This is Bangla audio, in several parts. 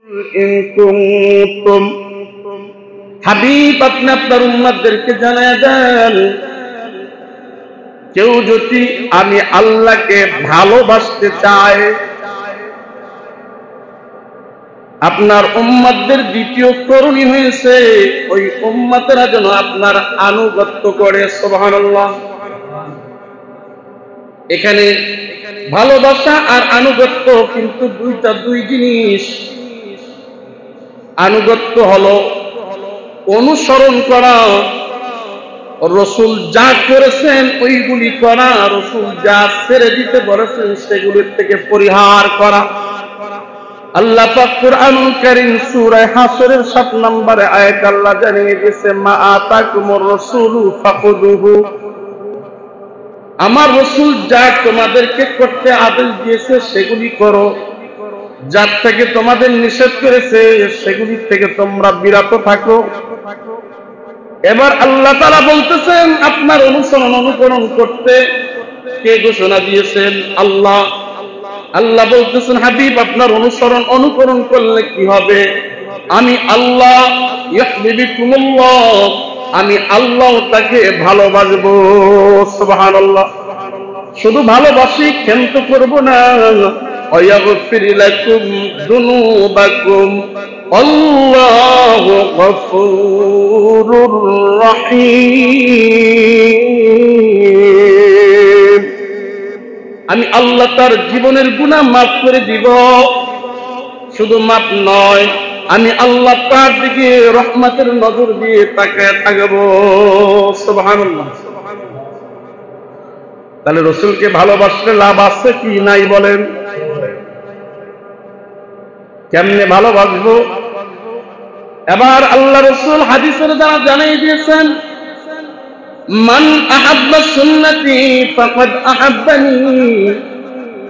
ইন কুনতুম হাবিব, আপনি আপনার উম্মতদেরকে জানায় দেন, কেউ যদি আমি আল্লাহকে ভালোবাসতে চায়, আপনার উম্মতদের দ্বিতীয় করণীয় হয়েছে ওই উম্মতেরা যেন আপনার আনুগত্য করে। সুবহানাল্লাহ। এখানে ভালোবাসা আর আনুগত্য কিন্তু দুই জিনিস। আনুগত্য হলো অনুসরণ করা, রসুল যা করেছেন ওইগুলি করা, রসুল যা ছেড়ে দিতে বলেছেন সেগুলির থেকে পরিহার করা। আল্লাহ পাক কুরআনুল কারীম সূরা হাসরের 7 নম্বরে আয়াত আল্লাহ জানিয়ে দিয়েছে, মা আতাকুমুর রাসূলু ফাখুযুহু, আমার রাসূল যা তোমাদেরকে করতে আদেশ দিয়েছে সেগুলি করো, যার থেকে তোমাদের নিষেধ করেছে সেগুলি থেকে তোমরা বিরত থাকো। এবার আল্লাহ তাআলা বলতেছেন আপনার অনুকরণ করতে কে ঘোষণা দিয়েছেন? আল্লাহ। আল্লাহ বলতেছেন হাবিব আপনার অনুকরণ করলে কি হবে? আমি আল্লাহ ইউহিব্বুকুমুল্লাহ, আমি আল্লাহ তাকে ভালোবাসবো। সুবহানাল্লাহ। শুধু ভালোবাসি, ক্ষান্ত করব না। ওয়ায়াগফির লাকুম যুনুবাকুম আল্লাহু গফুরুর রহিম। আমি আল্লাহ তার জীবনের গুনাহ মাফ করে দিব। শুধু মাফ নয়, আমি আল্লাহ তার দিকে রহমতের নজর দিয়ে তাকায় থাকবো। সুবহানাল্লাহ। তাহলে রসুলকে ভালোবাসলে লাভ আছে কি নাই বলেন? কেমনে ভালোবাসবো? এবার আল্লাহ রসুল হাদিসের দ্বারা জানিয়ে দিয়েছেন, মান আহাব্বা সুন্নতি ফাকাদ আহাব্বানি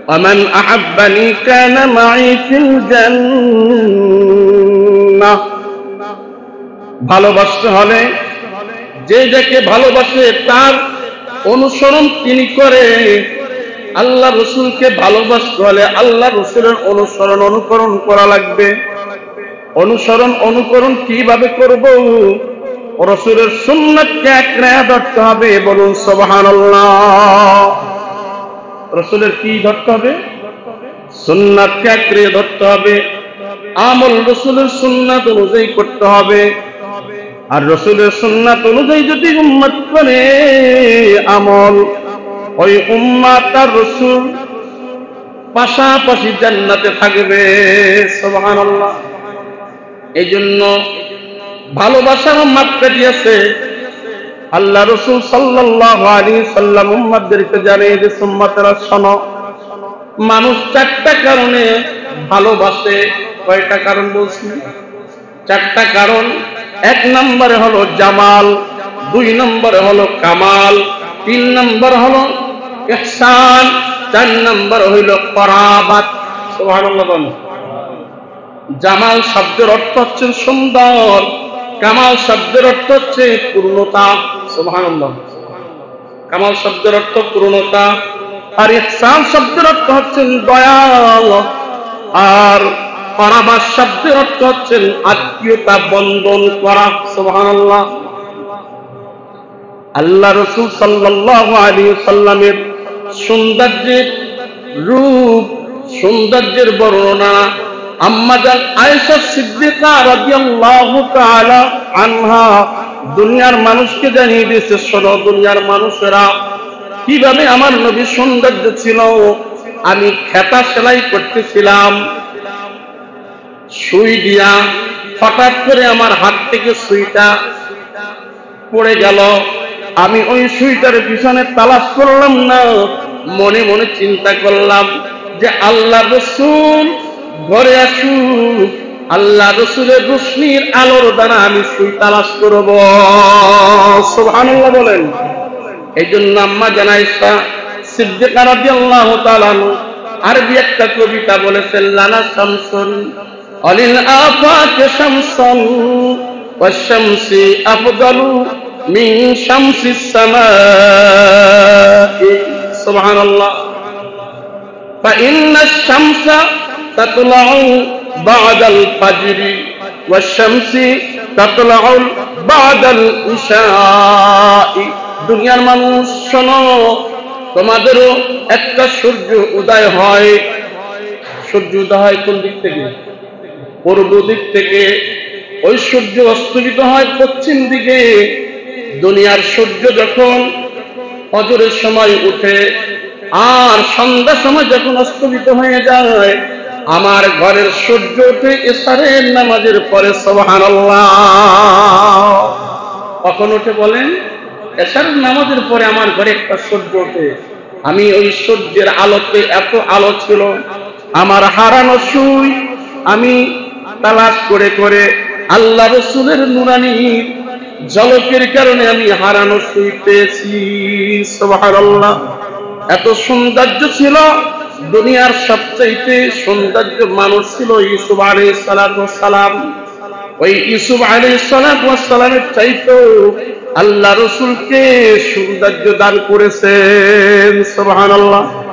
ওয়া মান আহাব্বানি কানা মাই ফিল জান্নাহ। ভালোবাসতে হলে যে যাকে ভালোবাসে তার অনুসরণ তিনি করে। আল্লাহ রসুলকে ভালোবাসতে হলে আল্লাহ রসুলের অনুকরণ করা লাগবে। অনুকরণ কিভাবে করব? রসুলের সুন্নাতকে আঁকড়ে ধরতে হবে। বলুন সুবহানাল্লাহ। রসুলের কি ধরতে হবে? সুন্নাতকে আঁকড়ে ধরতে হবে। আমল রসুলের সুন্নাত অনুযায়ী করতে হবে। আর রসুলের সুন্নাত অনুযায়ী যদি উম্মত করে আমল, ওই উম্মত আর রসুল পাশাপাশি জান্নাতে থাকবে। সুবহানাল্লাহ। এই জন্য ভালোবাসার মাপকাঠি আছে। আল্লাহ রসুল সাল্লাল্লাহু আলাইহি সাল্লাম উম্মতদেরকে জানিয়ে দিয়েছেন, উম্মতেরা শোনো, মানুষ 4টা কারণে ভালোবাসে। কয়টা কারণ বলছি? 4টা কারণ। 1 নম্বরে হলো জামাল, 2 নম্বরে হলো কামাল, 3 নম্বর হলো ইহসান, 4 নম্বর হইল করাবাত। সুবহানাল্লাহ। জামাল শব্দের অর্থ হচ্ছে সুন্দর, কামাল শব্দের অর্থ হচ্ছে পূর্ণতা। সুবহানাল্লাহ। কামাল শব্দের অর্থ পূর্ণতা, আর ইহসান শব্দের অর্থ হচ্ছে দয়াল, আর করাবাত শব্দের অর্থ হচ্ছে আত্মীয়তা বন্ধন করা। সুবহানাল্লাহ। আল্লাহ রাসূল সাল্লাল্লাহু আলাইহি সাল্লামের সৌন্দর্যের বর্ণনা আম্মা জান আয়েশা সিদ্দিকা রাদিয়াল্লাহু তাআলা আনহা দুনিয়ার মানুষকে জানিয়ে দিয়েছে, শোনো দুনিয়ার মানুষেরা, কিভাবে আমার নবীর সৌন্দর্য ছিল। আমি খেতা সেলাই করতেছিলাম সুই দিয়া, হঠাৎ করে আমার হাত থেকে সুইটা পড়ে গেল। আমি ওই সুইটার পিছনে তালাশ করলাম না, মনে মনে চিন্তা করলাম যে আল্লাহ রসুল ঘরে আসুক, আল্লাহ রসুলের রোশনির আলোর দ্বারা আমি সুই তালাশ করব। সুবহানাল্লাহ বলেন। এই জন্য আম্মা জান আয়েশা সিদ্দিকা রাদিয়াল্লাহু তাআলা আরবি একটা কবিতা বলেছেন, লানা শামসুন আলিল আফাক শামসুন ওয়াশ-শামসি আফদালু মিন শামসিস সামাই। সুবহানাল্লাহ। فإن الشمس تطلع বাদাল ফাজরি ওয়াশ-শামসি তাতলাউ বাদাল ইশাই। দুনিয়ার মানুষ শোনো, তোমাদেরও একটা সূর্য উদয় হয়। সূর্য উদয় হয় কোন দিক থেকে? পূর্ব দিক থেকে। ওই সূর্য অস্তমিত হয় পশ্চিম দিকে। দুনিয়ার সূর্য যখন ফজরের সময় উঠে আর সন্ধ্যার সময় যখন অস্তমিত হয়ে যায়, আমার ঘরের সূর্য উঠে এশারের নামাজের পরে। সুবহানাল্লাহ। কখন ওঠে বলেন? এশারের নামাজের পরে আমার ঘরে একটা সূর্য ওঠে। আমি ওই সূর্যের আলোতে, এত আলো ছিল, আমার হারানো সুই আমি তালাশ করে করে আল্লাহ রাসূলের নূরানী ঝলকের কারণে আমি হারানো সুই পেয়েছি। সুবহানাল্লাহ। এত সৌন্দর্য ছিল। দুনিয়ার সবচেয়ে সৌন্দর্য মানুষ ছিল ইউসুফ আলাইহিস সালাতু ওয়াস সালাম। ওই ইউসুফ আলাইহিস সালাতু ওয়াস সালামের চাইতেও আল্লাহ রাসূলকে সৌন্দর্য দান করেছেন। সুবহানাল্লাহ।